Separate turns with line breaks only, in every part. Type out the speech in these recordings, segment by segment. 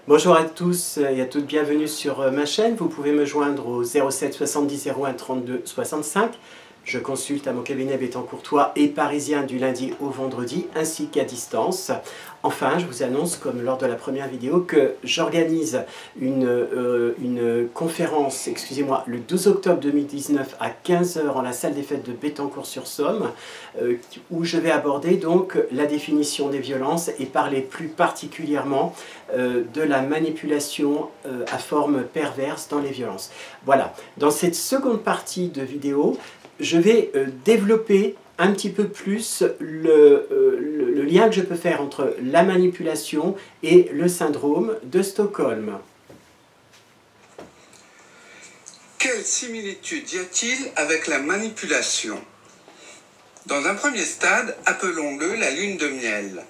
Bonjour à tous et à toutes, bienvenue sur ma chaîne. Vous pouvez me joindre au 07 70 01 32 65. Je consulte à mon cabinet Béthencourtois et parisien du lundi au vendredi, ainsi qu'à distance. Enfin, je vous annonce, comme lors de la première vidéo, que j'organise une conférence, excusez-moi, le 12 octobre 2019 à 15 h en la salle des fêtes de Béthencourt-sur-Somme, où je vais aborder donc la définition des violences et parler plus particulièrement de la manipulation à forme perverse dans les violences. Voilà, dans cette seconde partie de vidéo, je vais développer un petit peu plus le lien que je peux faire entre la manipulation et le syndrome de Stockholm.
Quelle similitude y a-t-il avec la manipulation? Dans un premier stade, appelons-le la lune de miel.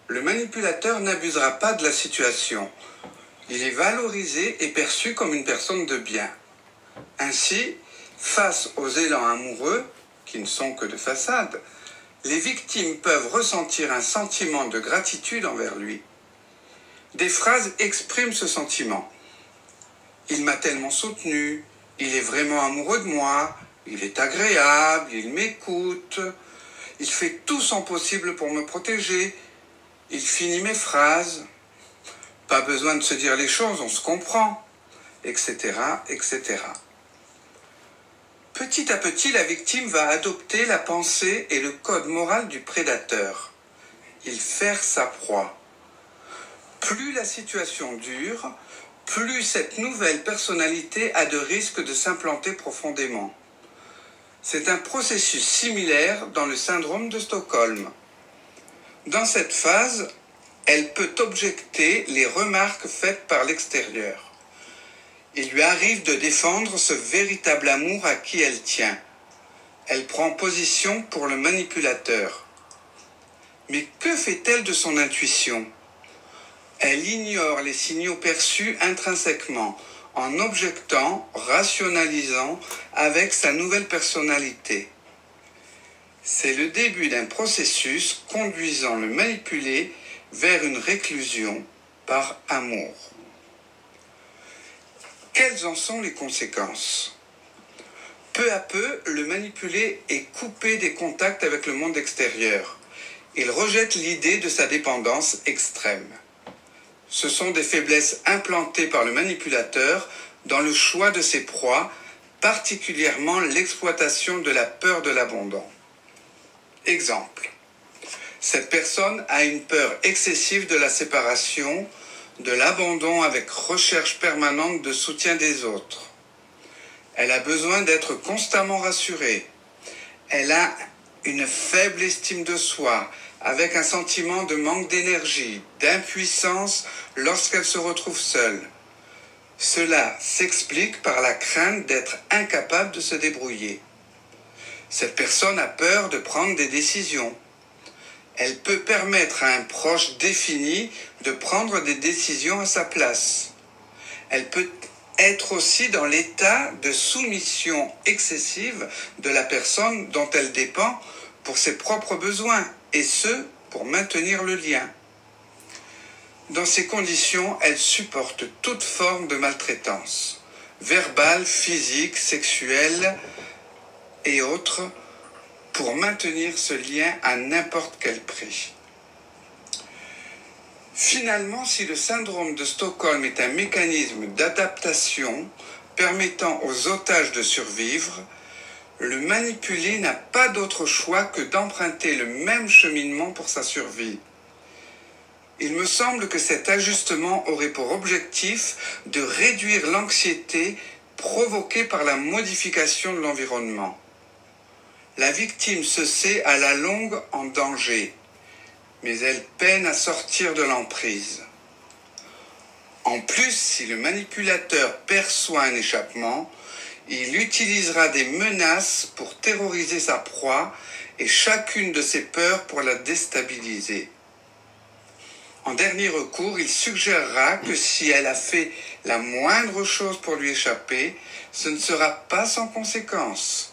Le manipulateur n'abusera pas de la situation. Il est valorisé et perçu comme une personne de bien. Ainsi, face aux élans amoureux, qui ne sont que de façade, les victimes peuvent ressentir un sentiment de gratitude envers lui. Des phrases expriment ce sentiment. Il m'a tellement soutenu, il est vraiment amoureux de moi, il est agréable, il m'écoute, il fait tout son possible pour me protéger, il finit mes phrases, pas besoin de se dire les choses, on se comprend, etc., etc. Petit à petit, la victime va adopter la pensée et le code moral du prédateur. Il ferre sa proie. Plus la situation dure, plus cette nouvelle personnalité a de risques de s'implanter profondément. C'est un processus similaire dans le syndrome de Stockholm. Dans cette phase, elle peut objecter les remarques faites par l'extérieur. Il lui arrive de défendre ce véritable amour à qui elle tient. Elle prend position pour le manipulateur. Mais que fait-elle de son intuition? Elle ignore les signaux perçus intrinsèquement, en objectant, rationalisant avec sa nouvelle personnalité. C'est le début d'un processus conduisant le manipulé vers une réclusion par amour. Quelles en sont les conséquences? Peu à peu, le manipulé est coupé des contacts avec le monde extérieur. Il rejette l'idée de sa dépendance extrême. Ce sont des faiblesses implantées par le manipulateur dans le choix de ses proies, particulièrement l'exploitation de la peur de l'abandon. Exemple. Cette personne a une peur excessive de la séparation, de l'abandon avec recherche permanente de soutien des autres. Elle a besoin d'être constamment rassurée. Elle a une faible estime de soi, avec un sentiment de manque d'énergie, d'impuissance lorsqu'elle se retrouve seule. Cela s'explique par la crainte d'être incapable de se débrouiller. Cette personne a peur de prendre des décisions. Elle peut permettre à un proche défini de prendre des décisions à sa place. Elle peut être aussi dans l'état de soumission excessive de la personne dont elle dépend pour ses propres besoins, et ce, pour maintenir le lien. Dans ces conditions, elle supporte toute forme de maltraitance, verbale, physique, sexuelle et autres, pour maintenir ce lien à n'importe quel prix. Finalement, si le syndrome de Stockholm est un mécanisme d'adaptation permettant aux otages de survivre, le manipulé n'a pas d'autre choix que d'emprunter le même cheminement pour sa survie. Il me semble que cet ajustement aurait pour objectif de réduire l'anxiété provoquée par la modification de l'environnement. La victime se sait à la longue en danger, mais elle peine à sortir de l'emprise. En plus, si le manipulateur perçoit un échappement, il utilisera des menaces pour terroriser sa proie et chacune de ses peurs pour la déstabiliser. En dernier recours, il suggérera que si elle a fait la moindre chose pour lui échapper, ce ne sera pas sans conséquence,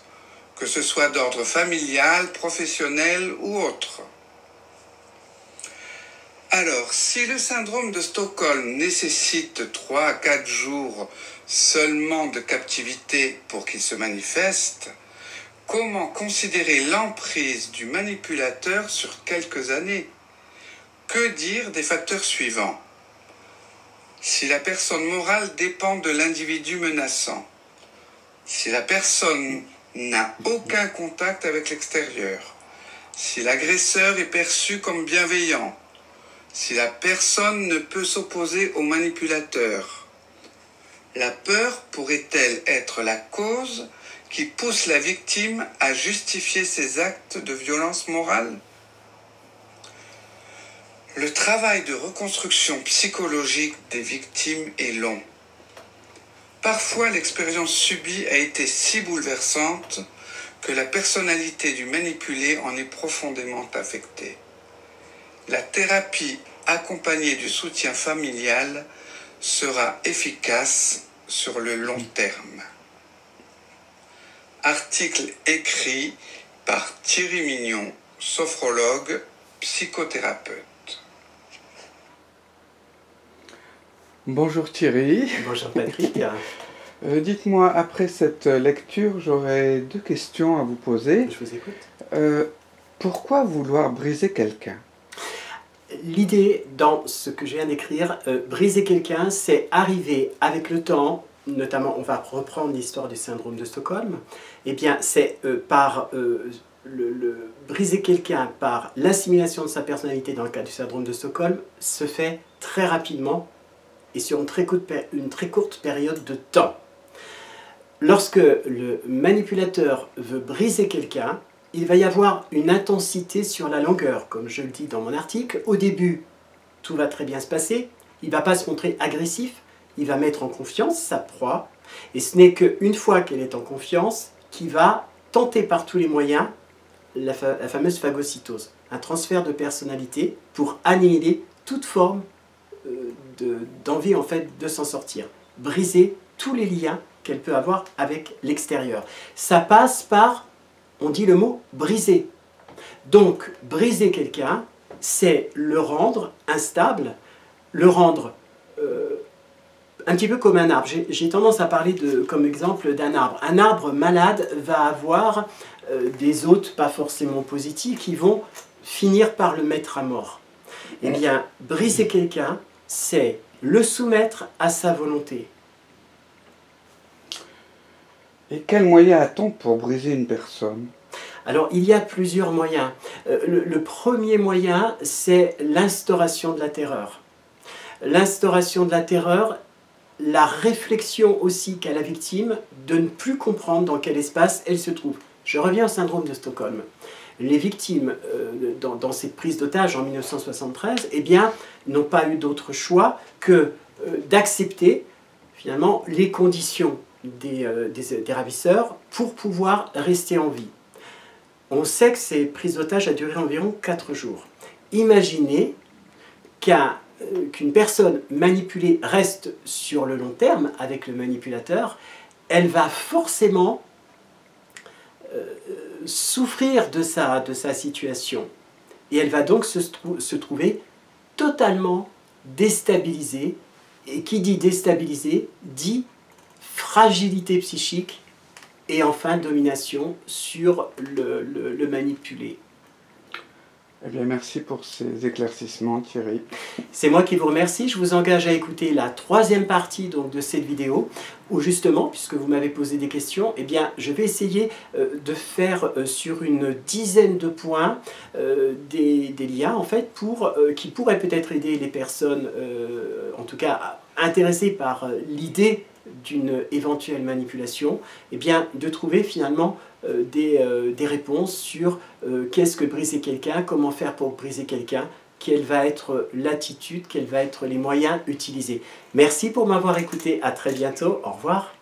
que ce soit d'ordre familial, professionnel ou autre. Alors, si le syndrome de Stockholm nécessite 3 à 4 jours seulement de captivité pour qu'il se manifeste, comment considérer l'emprise du manipulateur sur quelques années? Que dire des facteurs suivants? Si la personne morale dépend de l'individu menaçant, si la personne n'a aucun contact avec l'extérieur, si l'agresseur est perçu comme bienveillant, si la personne ne peut s'opposer au manipulateur, la peur pourrait-elle être la cause qui pousse la victime à justifier ses actes de violence morale? Le travail de reconstruction psychologique des victimes est long. Parfois, l'expérience subie a été si bouleversante que la personnalité du manipulé en est profondément affectée. La thérapie accompagnée du soutien familial sera efficace sur le long terme. Article écrit par Thierry Mignon, sophrologue, psychothérapeute.
Bonjour Thierry.
Bonjour Patrick.
Dites-moi, après cette lecture, j'aurais 2 questions à vous poser.
Je vous écoute.
Pourquoi vouloir briser quelqu'un?
L'idée dans ce que je viens d'écrire, briser quelqu'un, c'est arriver avec le temps, notamment on va reprendre l'histoire du syndrome de Stockholm, eh bien c'est par briser quelqu'un par l'assimilation de sa personnalité dans le cas du syndrome de Stockholm se fait très rapidement et sur une très courte période de temps. Lorsque le manipulateur veut briser quelqu'un, il va y avoir une intensité sur la longueur, comme je le dis dans mon article. Au début, tout va très bien se passer, il ne va pas se montrer agressif, il va mettre en confiance sa proie, et ce n'est qu'une fois qu'elle est en confiance qu'il va tenter par tous les moyens la fameuse phagocytose, un transfert de personnalité pour annihiler toute forme d'envie en fait de s'en sortir, briser tous les liens qu'elle peut avoir avec l'extérieur. Ça passe par, on dit le mot briser. Donc briser quelqu'un, c'est le rendre instable, le rendre un petit peu comme un arbre. J'ai tendance à parler comme exemple d'un arbre. Un arbre malade va avoir des hôtes pas forcément positifs qui vont finir par le mettre à mort. Eh bien, briser quelqu'un, c'est le soumettre à sa volonté.
Et quels moyens a-t-on pour briser une personne?
Alors, il y a plusieurs moyens. Le premier moyen, c'est l'instauration de la terreur. L'instauration de la terreur, la réflexion aussi qu'a la victime de ne plus comprendre dans quel espace elle se trouve. Je reviens au syndrome de Stockholm. Les victimes, dans cette prise d'otage en 1973, eh bien, n'ont pas eu d'autre choix que d'accepter finalement les conditions des ravisseurs pour pouvoir rester en vie. On sait que ces prises d'otage a duré environ 4 jours. Imaginez qu'une personne manipulée reste sur le long terme avec le manipulateur, elle va forcément souffrir de sa situation. Et elle va donc se trouver totalement déstabilisée. Et qui dit déstabilisée, dit fragilité psychique et enfin domination sur le manipulé.
Eh bien, merci pour ces éclaircissements, Thierry.
C'est moi qui vous remercie. Je vous engage à écouter la 3e partie donc, de cette vidéo, où justement, puisque vous m'avez posé des questions, eh bien, je vais essayer de faire sur une dizaine de points des liens, en fait, qui pourraient peut-être aider les personnes, en tout cas intéressées par l'idée d'une éventuelle manipulation, eh bien, de trouver finalement des réponses sur qu'est-ce que briser quelqu'un, comment faire pour briser quelqu'un, quelle va être l'attitude, quels vont être les moyens utilisés. Merci pour m'avoir écouté, à très bientôt, au revoir.